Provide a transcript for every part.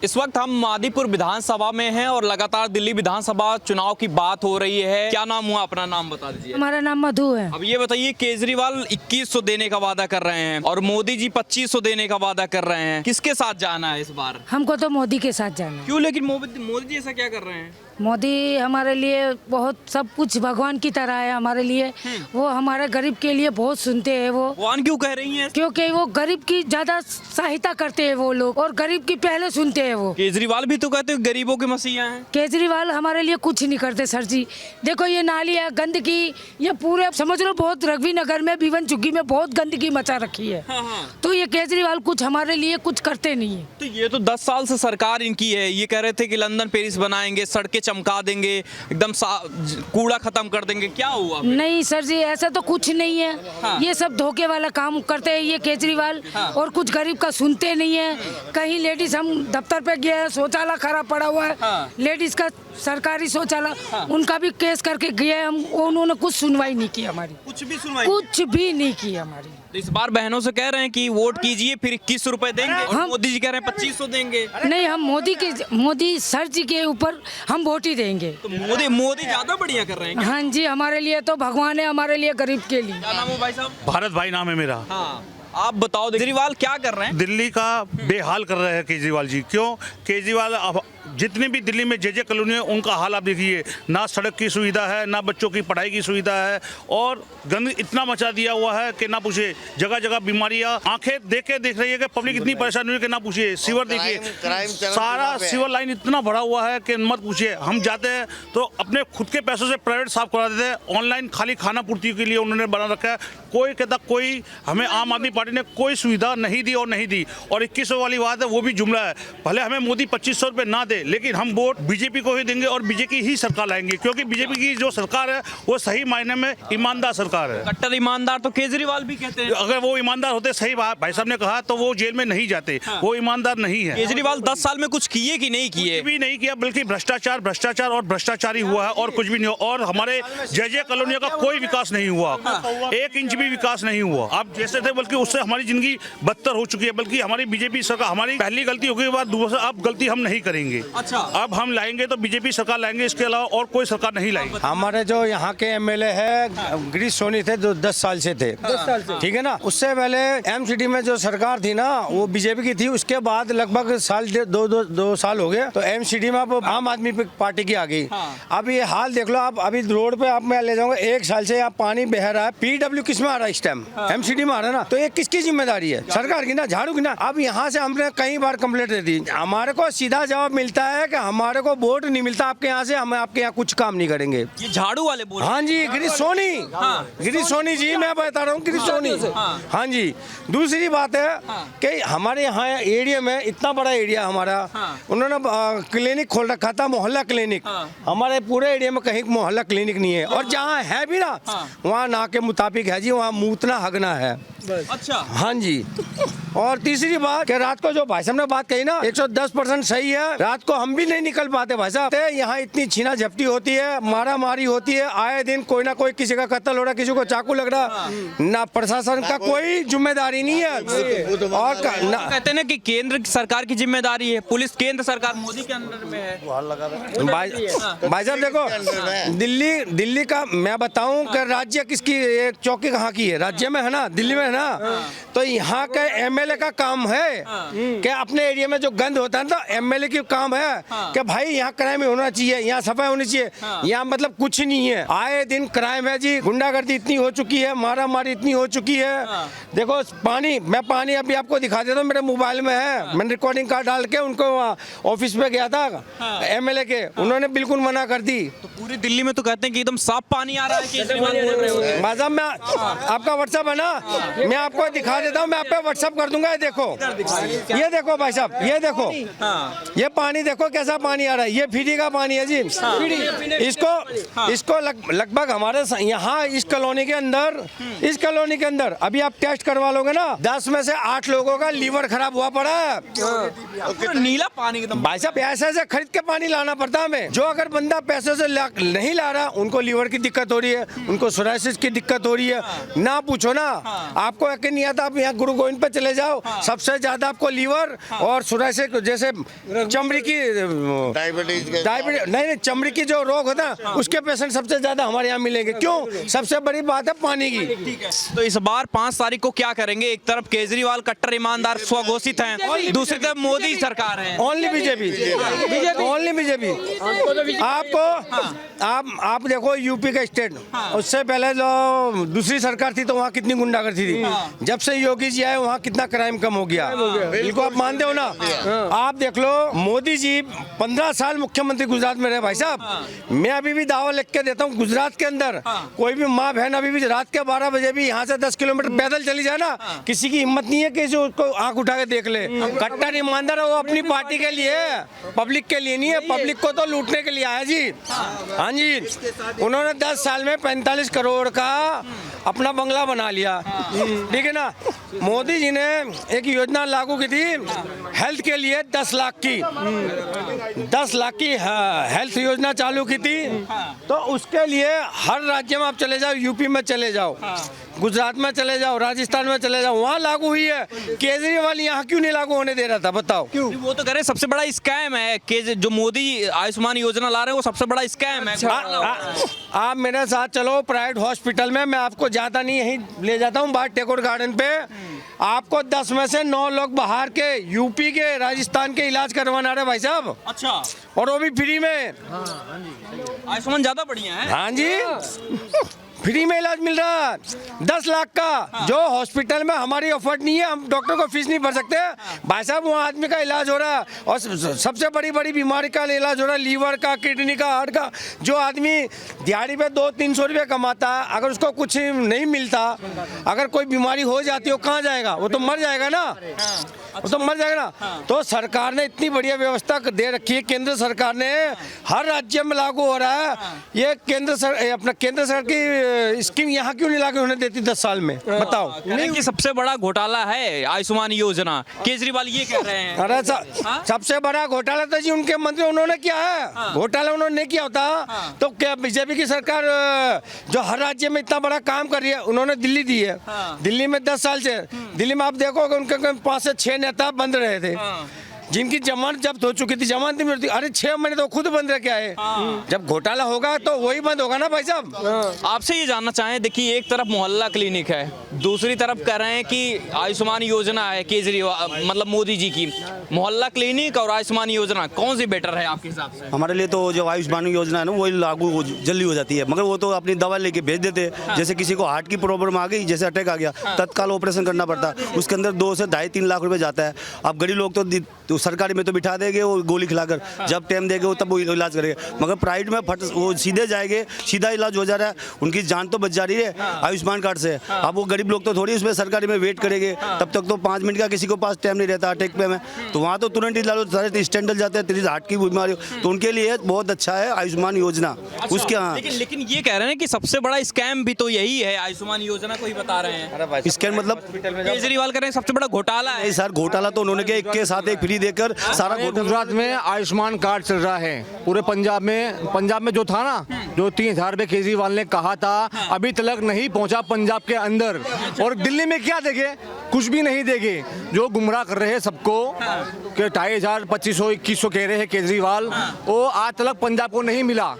इस वक्त हम मादीपुर विधानसभा में हैं और लगातार दिल्ली विधानसभा चुनाव की बात हो रही है। क्या नाम हुआ, अपना नाम बता दीजिए। हमारा नाम मधु है। अब ये बताइए, केजरीवाल 2100 देने का वादा कर रहे हैं और मोदी जी 2500 देने का वादा कर रहे हैं। किसके साथ जाना है इस बार? हमको तो मोदी के साथ जाना है। क्यों? लेकिन मोदी जी ऐसा क्या कर रहे हैं? मोदी हमारे लिए बहुत सब कुछ भगवान की तरह है हमारे लिए। वो हमारे गरीब के लिए बहुत सुनते हैं। वो भगवान क्यों कह रही हैं? क्योंकि वो गरीब की ज्यादा सहायता करते हैं वो लोग, और गरीब की पहले सुनते हैं वो। केजरीवाल भी तो कहते हैं गरीबों के मसीहा हैं। केजरीवाल हमारे लिए कुछ नहीं करते सर जी। देखो ये नाली है, गंदगी, ये पूरे समझ लो बहुत रघवी नगर में, बीवन चुग्गी में बहुत गंदगी मचा रखी है। तो ये केजरीवाल कुछ हमारे लिए कुछ करते नहीं है। तो ये तो 10 साल से सरकार इनकी है। ये कह रहे थे कि लंदन पेरिस बनाएंगे, सड़कें चमका देंगे, एकदम कूड़ा खत्म कर देंगे। क्या हुआ? नहीं सर जी, ऐसा तो कुछ नहीं है। ये सब धोखे वाला काम करते हैं ये केजरीवाल, और कुछ गरीब का सुनते नहीं है। कहीं लेडीज, हम दफ्तर पे गए, शौचालय खराब पड़ा हुआ है, लेडीज का सरकारी शौचालय, उनका भी केस करके गए हम, उन्होंने कुछ सुनवाई नहीं की हमारी। कुछ भी सुनवाई? कुछ भी नहीं की हमारी। तो इस बार बहनों से कह रहे हैं कि वोट कीजिए, फिर 2100 रुपए देंगे, और मोदी जी कह रहे हैं 2500 देंगे। नहीं, हम मोदी सर जी के ऊपर हम वोट ही देंगे। तो मोदी ज्यादा बढ़िया कर रहे हैं। हाँ जी, हमारे लिए तो भगवान है, हमारे लिए गरीब के लिए। क्या नाम है भाई साहब? भारत भाई नाम है मेरा। हाँ, आप बताओ केजरीवाल क्या कर रहे हैं? दिल्ली का बेहाल कर रहे हैं केजरीवाल जी। क्यों? केजरीवाल अब जितने भी दिल्ली में जे कॉलोनी है उनका हाल आप देखिए। ना सड़क की सुविधा है, ना बच्चों की पढ़ाई की सुविधा है, और गंद इतना मचा दिया हुआ है कि ना पूछिए। जगह जगह बीमारियां, आंखें देख रही है कि पब्लिक इतनी परेशान हुई है कि ना पूछिए। सीवर देखिए, सारा सीवर लाइन इतना भरा हुआ है कि मत पूछिए। हम जाते हैं तो अपने खुद के पैसों से प्राइवेट साफ करा देते हैं। ऑनलाइन खाली खाना पूर्ति के लिए उन्होंने बना रखा है। कोई कहता कोई हमें आम आदमी पार्टी ने कोई सुविधा नहीं दी, और नहीं दी। और 2100 वाली बात है, वो भी जुमला है। भले हमें मोदी 2500 रुपये ना दे, लेकिन हम वोट बीजेपी को ही देंगे और बीजेपी ही सरकार लाएंगे, क्योंकि बीजेपी की जो सरकार है वो सही मायने में ईमानदार सरकार है। कट्टर ईमानदार तो केजरीवाल भी कहते हैं। अगर वो ईमानदार होते, सही भाई साहब ने कहा, तो वो जेल में नहीं जाते। वो ईमानदार नहीं है। केजरीवाल 10 साल में कुछ किए कि नहीं किए? कुछ भी नहीं किया, बल्कि भ्रष्टाचार और भ्रष्टाचार ही हुआ है, और कुछ भी नहीं हुआ। और हमारे जे कॉलोनी का कोई विकास नहीं हुआ, 1 इंच भी विकास नहीं हुआ। अब जैसे थे बल्कि उससे हमारी जिंदगी बदतर हो चुकी है। बल्कि हमारी बीजेपी सरकार, हमारी पहली गलती हो गई बाद दूसरा, अब गलती हम नहीं करेंगे। अच्छा, अब हम लाएंगे तो बीजेपी सरकार लाएंगे, इसके अलावा और कोई सरकार नहीं लाएगी। हमारे जो यहाँ के एमएलए है गिरीश सोनी थे, जो 10 साल से थे। 10 साल से, ठीक है ना। उससे पहले एमसीडी में जो सरकार थी ना, वो बीजेपी की थी। उसके बाद लगभग दो साल हो गए, तो एमसीडी में अब आम आदमी पार्टी की आ गई। अब ये हाल देख लो आप। अभी रोड पे आप, मैं ले जाऊंगा, 1 साल से आप पानी बह रहा है। पीडब्ल्यू किस में आ रहा है इस टाइम? एमसीडी में आ रहा है ना। तो ये किसकी जिम्मेदारी है? सरकार की ना, झाड़ू की ना। अब यहाँ से हमने कई बार कंप्लेंट दे दी। हमारे को सीधा जवाब मिलता है कि हमारे को वोट नहीं मिलता आपके यहाँ से, हम आपके यहाँ कुछ काम नहीं करेंगे। ये झाड़ू वाले बोल? हाँ जी, गिरीश सोनी। गिरीश सोनी जी, मैं बता रहा हूँ, गिरीश सोनी। हाँ जी। दूसरी बात है कि हमारे यहाँ एरिया में, इतना बड़ा एरिया हमारा, उन्होंने क्लिनिक खोल रखा था, मोहल्ला क्लिनिक। हमारे पूरे एरिया में कहीं मोहल्ला क्लिनिक नहीं है, और जहाँ है भी ना, वहाँ ना के मुताबिक है जी, वहाँ मूतना हगना है। अच्छा। हाँ जी। और तीसरी बात कि रात को जो भाई साहब ने बात कही ना, 110% सही है। रात को हम भी नहीं निकल पाते भाई साहब। यहाँ इतनी छीना झपटी होती है, मारा मारी होती है, आए दिन कोई ना कोई, किसी का कत्ल हो रहा, किसी को चाकू लग रहा। ना प्रशासन का कोई जिम्मेदारी नहीं है। और कहते हैं ना कि केंद्र सरकार की जिम्मेदारी है, पुलिस केंद्र सरकार मोदी के अंदर में है। भाई साहब देखो, दिल्ली का मैं बताऊं कि राज्य किसकी, एक चौकी कहाँ की है? राज्य में है ना, दिल्ली में है ना। तो यहाँ के एमएलए का काम है कि अपने एरिया में जो गंद होता है ना, तो एमएलए की काम है कि भाई यहाँ क्राइम होना चाहिए, यहाँ सफाई होनी चाहिए। यहाँ मतलब कुछ नहीं है, आए दिन क्राइम है जी। गुंडागर्दी इतनी हो चुकी है, मारा मारी इतनी हो चुकी है। देखो मैं पानी अभी आपको दिखा देता हूँ, मेरे मोबाइल में है। मैंने रिकॉर्डिंग कार्ड डाल के उनको ऑफिस पे गया था एमएलए के, उन्होंने बिल्कुल मना कर दी। तो पूरी दिल्ली में तो कहते हैं कि एकदम साफ पानी आ रहा है। भाई साहब, मैं आपका व्हाट्सएप है ना, मैं आपको दिखा देता हूँ, मैं आप पे व्हाट्सएप कर दूंगा। ये देखो भाई साहब, ये देखो, ये पानी देखो कैसा पानी आ रहा है। ये फ्री का पानी है जी। इसको लगभग हमारे यहाँ इस कॉलोनी के अंदर अभी आप टेस्ट करवा लोगे ना, 10 में से 8 लोगों का लीवर खराब हुआ पड़ा है। नीला पानी भाई साहब, पैसे से खरीद के पानी लाना पड़ता है हमें। जो अगर बंदा पैसे से नहीं ला रहा, उनको लीवर की दिक्कत हो रही है, उनको सोराइसिस की दिक्कत हो रही है। ना पूछो ना, आपको यकीन नहीं आता, आप यहाँ गुरु गोविंद पे चले जाओ, सबसे ज्यादा आपको लीवर और सुराय से जैसे चमड़ी की डायबिटीज नहीं चमड़ी की जो रोग होता है उसके पेशेंट सबसे ज्यादा हमारे यहाँ मिलेंगे। क्यों? सबसे बड़ी बात है पानी की। तो इस बार 5 तारीख को क्या करेंगे? एक तरफ केजरीवाल कट्टर ईमानदार स्वघोषित हैं, दूसरी तरफ मोदी सरकार है। Only BJP, only BJP. आपको आप देखो यूपी का स्टेट, उससे पहले जो दूसरी सरकार थी तो वहाँ कितनी गुंडागर्दी थी। जब से योगी जी आए वहाँ कितना क्राइम कम हो गया, बिल्कुल आप मानते हो ना। आप देख लो, मोदी जी 15 साल मुख्यमंत्री गुजरात में रहे भाई साहब। मैं अभी भी दावा लिख के देता हूँ, गुजरात के अंदर कोई भी माँ बहन अभी भी रात के 12 बजे भी यहाँ से 10 किलोमीटर पैदल चली जाए ना, किसी की हिम्मत नहीं है कि जो उसको आंख उठा के देख ले। कट्टर ईमानदार है, वो अपनी पार्टी के लिए, पब्लिक के लिए नहीं है। पब्लिक को तो लूटने के लिए आया जी। हाँ जी, उन्होंने 10 साल में 45 करोड़ का अपना बंगला बना लिया, ठीक है ना। मोदी जी ने एक योजना लागू की थी हेल्थ के लिए, 10 लाख की हेल्थ योजना चालू की थी। तो उसके लिए हर राज्य में आप चले जाओ, यूपी में चले जाओ, गुजरात में चले जाओ, राजस्थान में चले जाओ, वहाँ लागू हुई है। केजरीवाल यहाँ क्यों नहीं लागू होने दे रहा था, बताओ क्यों? वो तो कह रहे हैं सबसे बड़ा स्कैम है कि जो मोदी आयुष्मान योजना ला रहे हैं वो सबसे बड़ा स्कैम है। आप मेरे साथ चलो प्राइवेट हॉस्पिटल में, मैं आपको ज्यादा नहीं यहीं ले जाता हूँ बाहर टेकोर गार्डन पे। आपको 10 में से 9 लोग बाहर के, यूपी के, राजस्थान के इलाज करवाना रहे भाई साहब। अच्छा, और वो भी फ्री में। आयुष्मान ज्यादा बढ़िया है। हाँ जी, फ्री में इलाज मिल रहा है 10 लाख का, जो हॉस्पिटल में हमारी ऑफर्ड नहीं है। हम डॉक्टर को फीस नहीं भर सकते भाई साहब, वहाँ आदमी का इलाज हो रहा है। और सबसे बड़ी बड़ी बीमारी का इलाज हो रहा है, लीवर का, किडनी का, हार्ट का। जो आदमी दिहाड़ी पे 200-300 रुपये कमाता है, अगर उसको कुछ नहीं मिलता, अगर कोई बीमारी हो जाती है, वो कहाँ जाएगा? वो तो मर जाएगा ना, वो तो मर जाएगा ना। तो सरकार ने इतनी बढ़िया व्यवस्था दे रखी है, केंद्र सरकार ने, हर राज्य में लागू हो रहा है ये। केंद्र सरकार की स्कीम यहाँ क्यों नहीं लागू होने देती 10 साल में, बताओ? नहीं, कि सबसे बड़ा घोटाला है आयुष्मान योजना, केजरीवाल ये कह रहे हैं। अरे सबसे बड़ा घोटाला तो जी उनके मंत्री, उन्होंने किया है। घोटाला उन्होंने नहीं किया होता तो क्या बीजेपी की सरकार जो हर राज्य में इतना बड़ा काम कर रही है, उन्होंने दिल्ली दी है। दिल्ली में 10 साल से, दिल्ली में आप देखोगे उनके 5 से 6 नेता बंद रहे थे, जिनकी जमानत जब्त हो चुकी थी, जमानत नहीं मिलती। अरे 6 महीने तो खुद बंद रखे आए। जब घोटाला होगा तो वही बंद होगा ना भाई साहब। आपसे ये जानना चाहें, देखिए एक तरफ मोहल्ला क्लिनिक है, दूसरी तरफ कह रहे हैं कि आयुष्मान योजना है केजरीवाल मतलब मोदी जी की। मोहल्ला क्लिनिक और आयुष्मान योजना कौन सी बेटर है आपके हिसाब से? हमारे लिए तो जो आयुष्मान योजना है ना वही लागू जल्दी हो जाती है, मगर वो तो अपनी दवा लेके भेज देते हैं। जैसे किसी को हार्ट की प्रॉब्लम आ गई, जैसे अटैक आ गया, तत्काल ऑपरेशन करना पड़ता है, उसके अंदर 2 से 2.5-3 लाख रुपए जाता है। अब गरीब लोग तो सरकारी में तो बिठा देंगे, वो गोली खिलाकर, जब टाइम देंगे वो तब वो इलाज करेंगे। मगर प्राइवेट में वो सीधे जाएंगे, सीधा इलाज हो जा रहा है, उनकी जान तो बच जा रही है आयुष्मान कार्ड से। अब वो गरीब लोग तो थोड़ी उसमें सरकारी में वेट करेंगे, तब तक तो 5 मिनट का किसी को पास टाइम नहीं रहता अटैक पे में, तो वहाँ तो तुरंत इलाज सारे स्टैंड जाते हैं। 30 हार्ट की बीमारी, तो उनके लिए बहुत अच्छा है आयुष्मान योजना। उसके लेकिन ये कह रहे हैं कि सबसे बड़ा स्कैम भी तो यही है आयुष्मान योजना को ही बता रहे हैं। स्कैम मतलब केजरीवाल कह रहे हैं सबसे बड़ा घोटाला है। सर घोटाला तो उन्होंने किया, एक के साथ एक फ्री देकर सारा। गुजरात में आयुष्मान कार्ड चल रहा है, पूरे पंजाब में जो था ना, जो 3000 रुपये केजरीवाल ने कहा था, अभी तक नहीं पहुंचा पंजाब के अंदर। और दिल्ली में क्या देंगे? कुछ भी नहीं देंगे। जो गुमराह कर रहे हैं सबको कि 2500, 2500, 2100 कह रहे हैं केजरीवाल, वो आज तक पंजाब को नहीं मिला।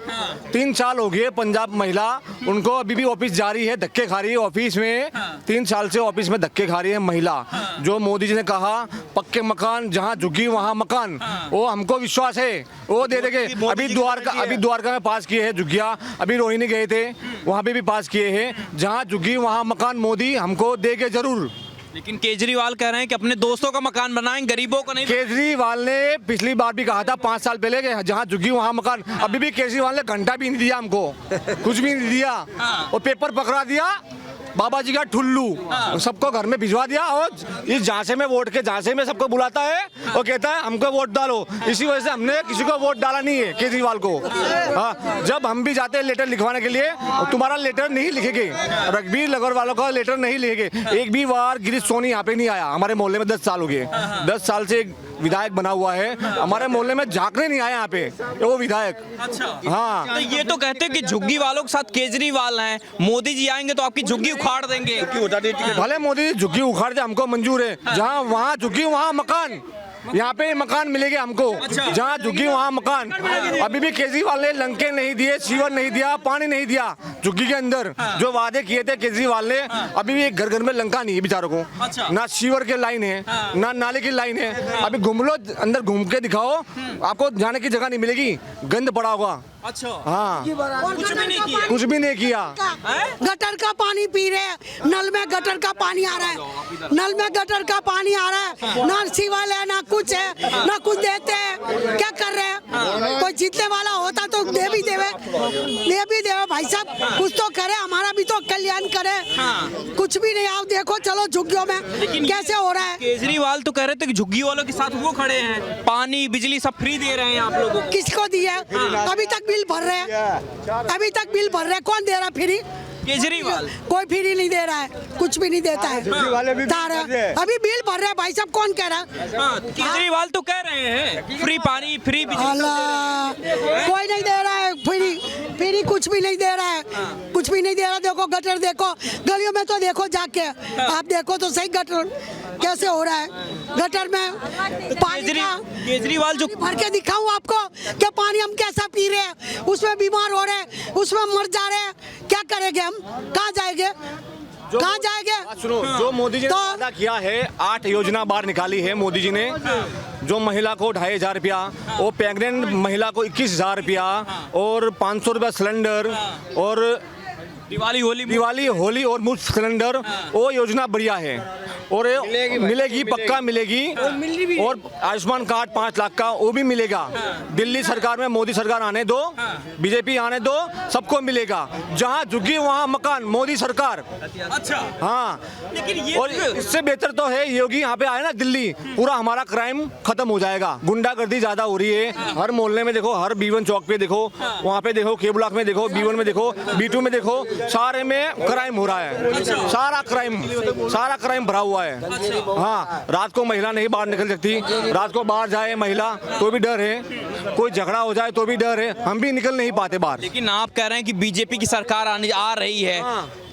3 साल हो गए पंजाब महिला, उनको अभी भी ऑफिस जारी है, धक्के खा रही है ऑफिस में। 3 साल से ऑफिस में धक्के खा रही है महिला। जो मोदी जी ने कहा पक्के मकान जहाँ झुकी वहाँ मकान, वो हमको विश्वास है वो दे देंगे। अभी द्वारका में पास किए हैं झुग्गियाँ, अभी रोहिणी गए थे वहाँ पे भी पास किए हैं। जहाँ झुग्गी वहाँ मकान मोदी हमको देंगे जरूर। लेकिन केजरीवाल कह रहे हैं कि अपने दोस्तों का मकान बनाएं, गरीबों को नहीं। केजरीवाल ने पिछली बार भी कहा था 5 साल पहले कि जहाँ झुग्गी वहाँ मकान। अभी भी केजरीवाल ने घंटा भी नहीं दिया हमको, कुछ भी नहीं दिया। और पेपर पकड़ा दिया बाबा जी का ठुल्लू, सबको घर में भिजवा दिया। और इस झांसे में वोट के झांसे में सबको बुलाता है और कहता है हमको वोट डालो। इसी वजह से हमने किसी को वोट डाला नहीं है केजरीवाल को। हाँ, जब हम भी जाते हैं लेटर लिखवाने के लिए, तुम्हारा लेटर नहीं लिखेंगे, रघबीर लगर वालों का लेटर नहीं लिखेंगे। एक भी बार गिरीश सोनी यहाँ पे नहीं आया हमारे मोहल्ले में। 10 साल हो गए, 10 साल से विधायक बना हुआ है, हमारे मोहल्ले में झांकने नहीं आए यहाँ पे वो विधायक। अच्छा हाँ, तो ये तो कहते हैं कि झुग्गी वालों के साथ केजरीवाल हैं, मोदी जी आएंगे तो आपकी झुग्गी उखाड़ देंगे। भले मोदी जी झुग्गी उखाड़ दे, हमको मंजूर है। जहाँ वहाँ झुग्गी वहाँ मकान, यहाँ पे मकान मिलेंगे हमको। जहाँ झुग्गी वहाँ मकान। अभी भी केजरीवाल ने लंके नहीं दिए, सीवर नहीं दिया, पानी नहीं दिया झुग्गी के अंदर। जो वादे किए थे केजरीवाल ने, अभी भी एक घर घर में लंका नहीं है बेचारों को। ना सीवर के लाइन है, ना नाले की लाइन है। अभी घूम लो, अंदर घूम के दिखाओ, आपको जाने की जगह नहीं मिलेगी, गंद पड़ा होगा। अच्छा हाँ, कुछ भी नहीं किया। कुछ भी नहीं किया। गटर का पानी पी रहे हैं, नल में गटर का पानी आ रहा है, नल में गटर का पानी आ रहा है, ना सीवर है, ना कुछ है, ना कुछ देते हैं। क्या कर रहे हैं? कोई जीतने वाला होता तो दे भी देवे भाई साहब, कुछ तो करे, हमारा भी तो कल्याण करे। कुछ भी नहीं। आप देखो, चलो झुग्गियों में कैसे हो रहा है। केजरीवाल तो कह रहे थे कि झुग्गी वालों के साथ वो खड़े हैं, पानी बिजली सब फ्री दे रहे हैं आप लोगों को। किसको दिया? अभी तक बिल भर रहे हैं, अभी तक बिल भर रहे हैं। कौन दे रहा फ्री? केजरीवाल। कोई फ्री नहीं दे रहा है, कुछ भी नहीं देता है। अभी बिल भर रहे हैं भाई साहब, कौन कह रहा है? केजरीवाल तो कह रहे हैं फ्री पानी, फ्री बिजली। कोई नहीं दे रहा है फ्री, फ्री कुछ भी नहीं दे रहा है, कुछ भी नहीं दे रहा। देखो गटर, देखो गलियों में तो देखो जाके, आप देखो तो सही गटर कैसे हो रहा है। गटर में पानी का केजरीवाल जो भर के दिखाऊं आपको कि पानी हम कैसा पी रहे हैं, उसमें बीमार हो रहे हैं, उसमें मर जा रहे हैं। क्या करेंगे हम? कहाँ जाएंगे? कहाँ जाएंगे? सुनो, जो मोदी जी ने वादा किया है, 8 योजना बाहर निकाली है मोदी जी ने। जो महिला को 2500 रुपया, वो प्रेग्नेंट महिला को 21,000 रुपया, और 500 रुपया सिलेंडर, और दिवाली होली और मुफ्त सिलेंडर, वो योजना बढ़िया है। और मिलेगी, पक्का मिलेगी। और आयुष्मान कार्ड 5 लाख का वो भी मिलेगा। दिल्ली सरकार में मोदी सरकार आने दो, बीजेपी आने दो, सबको मिलेगा। जहाँ झुग्गी वहाँ मकान, मोदी सरकार। अच्छा हाँ, लेकिन ये और इससे बेहतर तो है योगी यहाँ पे आए ना दिल्ली, पूरा हमारा क्राइम खत्म हो जाएगा। गुंडागर्दी ज्यादा हो रही है हर मोहल्ले में। देखो, हर B1 चौक पे देखो, वहाँ पे देखो, के ब्लॉक में देखो, B1 में देखो, B2 में देखो, सारे में क्राइम हो रहा है। सारा क्राइम भरा हुआ है। हाँ, रात को महिला नहीं बाहर निकल सकती। रात को बाहर जाए महिला तो भी डर है, कोई झगड़ा हो जाए तो भी डर है, हम भी निकल नहीं पाते बाहर। लेकिन आप कह रहे हैं कि बीजेपी की सरकार आ रही है।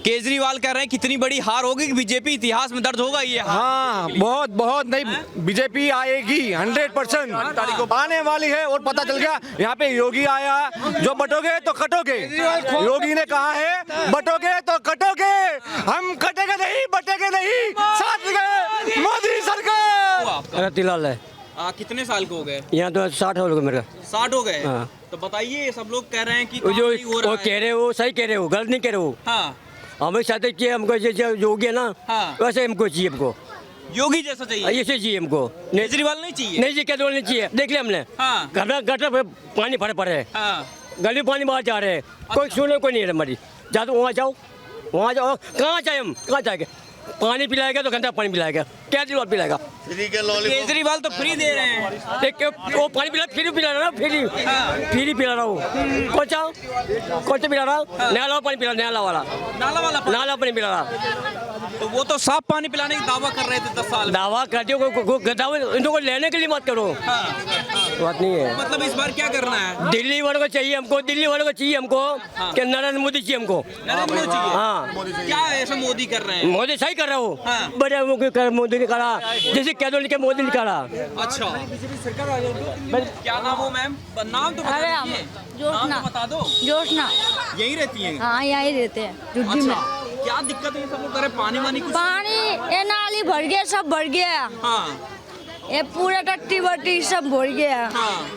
केजरीवाल कह रहे हैं कितनी बड़ी हार होगी कि बीजेपी इतिहास में दर्ज होगा ये। हाँ, बहुत नहीं, बीजेपी आएगी 100% आने वाली है। और पता चल गया यहाँ पे योगी आया, जो बटोगे तो कटोगे। योगी ने कहा है बटोगे तो कटोगे, हम कटेंगे नहीं, बटेंगे नहीं, साथ गए मोदी सरकार। रतिलाल है। कितने साल को हो गए? यहाँ तो 60 हो गए मेरे। 60 हो गए। हाँ। तो बताइए, सब लोग कह रहे हैं कि वो जो काम नहीं हो रहा वो है। कह रहे हो सही कह रहे हो, गलत नहीं कह रहे हो। हाँ, हमें चाहते कि हमको जैसे योगी है ना, हाँ। वैसे हमको चाहिए, हमको योगी जैसा चाहिए। ऐसे चाहिए हमको। केजरीवाल नहीं चाहिए। नहीं जी, क्या नहीं चाहिए। देख लिया हमने, हाँ। गटर पे पानी भरे पड़े है, हाँ। गली पानी बाहर जा रहे हैं, कोई सुने कोई नहीं है हमारी। वहाँ जाओ, कहाँ जाए हम, कहाँ जाएंगे? पानी पिलाएगा तो गंदा पानी पिलाएगा, केजरीवाल पिलाएगा। केजरीवाल तो फ्री दे रहे हैं। एक वो पानी पिला, फ्री पिला रहा, फ्री पिला रहा हूँ। कौन सा पिला रहा? नाला पानी पिला, नाला वाला पानी पिला रहा। तो वो तो साफ पानी पिलाने की दावा कर रहे थे 10 साल। दावा करते हो, इनको लेने के लिए मत करो। बात नहीं है। मतलब इस बार क्या करना है? दिल्ली वालों को चाहिए हमको, दिल्ली वालों को चाहिए हमको कि नरेंद्र मोदी चाहिए हमको। नरेंद्र मोदी चाहिए। हाँ, क्या ऐसा मोदी कर रहे हैं? मोदी सही कर रहा हो। हाँ। बड़े मोदी ने करा, जैसे कैदोली के मोदी ने करा। अच्छा, क्या नाम हो मैम? नाम तो अरे बता हम दीजिए। जोशना। नाम तो बता दो। जोशना। यही रहती है? हाँ, यहीं रहते हैं झुग्गी में। अच्छा, क्या दिक्कत है? सब लोग कह रहे पानी वानी कुछ। पानी ये नाली भर गया, सब भर गया। हाँ, ये पूरा टट्टी बट्टी सब भर गया। हाँ।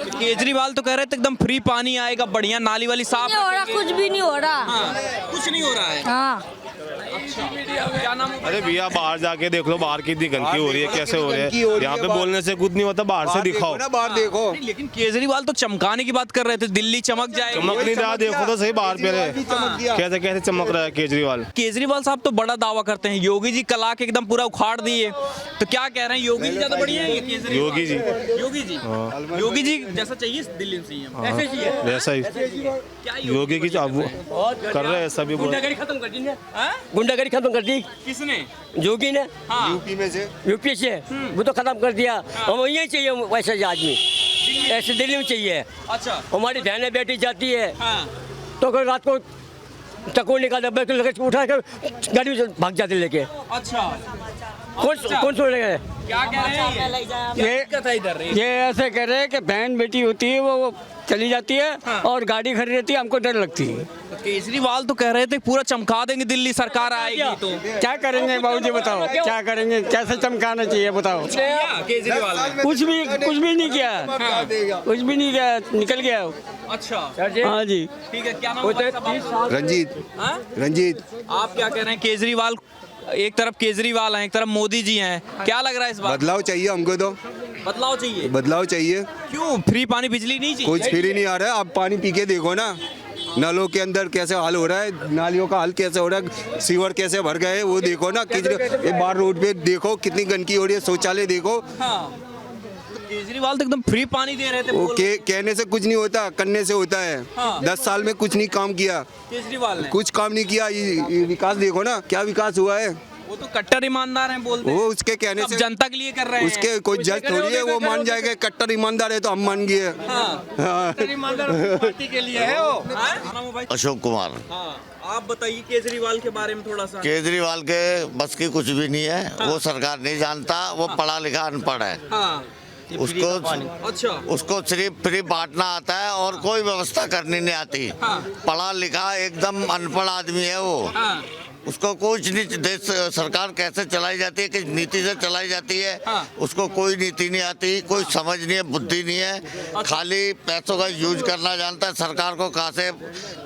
केजरीवाल तो कह रहे थे एकदम फ्री पानी आएगा, बढ़िया नाली वाली साफ नहीं हो रहा, कुछ भी नहीं हो रहा। हाँ, कुछ नहीं हो रहा है। हाँ। अच्छा, क्या नाम? अरे भैया, बाहर जाके देख लो, बाहर कितनी गंदगी हो रही है, कैसे हो रही है। यहाँ पे बोलने से कुछ नहीं होता, बाहर से दिखाओ। बाहर देखो। लेकिन केजरीवाल तो चमकाने की बात कर रहे थे, दिल्ली चमक जाएगी। चमक नहीं रहा, देखो तो सही बाहर पे कैसे कैसे चमक रहा है केजरीवाल। केजरीवाल साहब तो बड़ा दावा करते हैं, योगी जी कला के एकदम पूरा उखाड़ दिए। तो क्या कह रहे हैं, योगी जी ज्यादा बढ़िया है? योगी जी। योगी जी जैसा चाहिए दिल्ली में सीएम, ऐसे चाहिए। वैसा ही क्या योगी की कर रहे हैं सभी। गुंडागर्दी खत्म कर दी, गुंडागर्दी बेरोजगारी खत्म कर दी किसने? जोगी ने, हाँ यूपी से वो तो खत्म कर दिया। हम यही चाहिए वैसे आदमी, ऐसे दिल्ली में चाहिए। अच्छा हमारी बहनें बेटी जाती है हाँ तो कोई रात को चक्कू निकाल उठा कर गाड़ी में भाग जाते लेके। अच्छा कौन सुन रहे क्या कह रहे हैं ये इधर ये ऐसे कह रहे हैं कि बहन बेटी होती है वो चली जाती है और गाड़ी खड़ी रहती है, हमको डर लगती है। केजरीवाल तो कह रहे थे पूरा चमका देंगे दिल्ली सरकार आएगी तो। क्या करेंगे बाबूजी बताओ, क्या करेंगे, कैसे चमकाना चाहिए बताओ। केजरीवाल ने कुछ भी नहीं किया, कुछ भी नहीं किया, निकल गया। अच्छा हाँ जी ठीक है, क्या नाम है भाई साहब? रंजीत आप क्या कह रहे हैं? केजरीवाल, एक तरफ केजरीवाल हैं, एक तरफ मोदी जी हैं, क्या लग रहा है इस बार? बदलाव चाहिए हमको तो, बदलाव चाहिए। बदलाव चाहिए। क्यों? फ्री पानी बिजली नहीं चाहिए? कुछ फ्री नहीं आ रहा है, आप पानी पी के देखो ना, नलों के अंदर कैसे हाल हो रहा है, नालियों का हाल कैसे हो रहा है, सीवर कैसे भर गए वो देखो ना। बाहर रोड पे देखो कितनी गंदगी हो रही है, शौचालय देखो। हाँ केजरीवाल तो एकदम फ्री पानी दे रहे थे। वो कहने से कुछ नहीं होता, करने से होता है। हाँ। 10 साल में कुछ नहीं काम किया, केजरीवाल ने कुछ काम नहीं किया। ये विकास देखो ना, क्या विकास हुआ है। वो तो कट्टर ईमानदार हैं बोलते हैं। वो उसके कहने सब से जनता के लिए कर रहे हैं। उसके कोई जज थोड़ी है, वो मान जाएगा। कट्टर ईमानदार है तो हम मान गए। पार्टी के लिए है वो। हाँ? अशोक कुमार। हाँ आप बताइए केजरीवाल के बारे में थोड़ा सा। केजरीवाल के बस की कुछ भी नहीं है। वो सरकार नहीं जानता, वो पढ़ा लिखा अनपढ़ है। हाँ उसको अच्छा उसको सिर्फ फ्री बांटना आता है और कोई व्यवस्था करनी नहीं आती। हाँ। पढ़ा लिखा एकदम अनपढ़ आदमी है वो। हाँ उसको कुछ नहीं, देश सरकार कैसे चलाई जाती है, किस नीति से चलाई जाती है, हाँ। उसको कोई नीति नहीं आती, कोई समझ नहीं है, बुद्धि नहीं है। खाली पैसों का यूज करना जानता है, सरकार को कहाँ से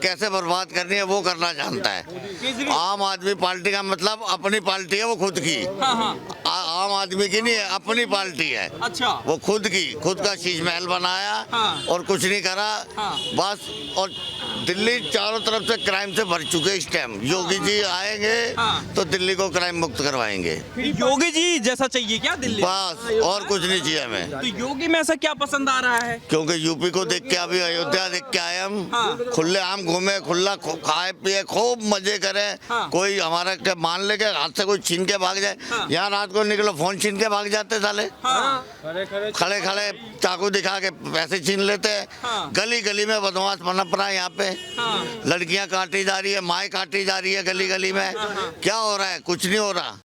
कैसे बर्बाद करनी है वो करना जानता है। आम आदमी पार्टी का मतलब अपनी पार्टी है, वो खुद की। हाँ हाँ आम आदमी की नहीं है, अपनी पार्टी है। अच्छा वो खुद की, खुद का शीश महल बनाया। हाँ। और कुछ नहीं करा। हाँ। बस। और दिल्ली चारों तरफ से क्राइम से भर चुके इस टाइम। योगी जी आएंगे हाँ। तो दिल्ली को क्राइम मुक्त करवाएंगे। योगी जी जैसा चाहिए क्या दिल्ली? बस और कुछ नहीं चाहिए हमें। तो योगी में ऐसा क्या पसंद आ रहा है? क्योंकि यूपी को देख के, अभी अयोध्या देख के आए हम। हाँ। खुले आम घूमे, खुला खाए पिए, खूब मजे करे। हाँ। कोई हमारा के मान ले के हाथ से कोई छीन के भाग जाए। हाँ। यहाँ रात को निकलो फोन छीन के भाग जाते साले। हाँ खड़े खड़े चाकू दिखा के पैसे छीन लेते हैं। हाँ। गली गली में बदमाश पनप रहा है यहाँ पे। हाँ। लड़कियां काटी जा रही है, माएँ काटी जा रही है गली गली में। क्या हो रहा है? कुछ नहीं हो रहा।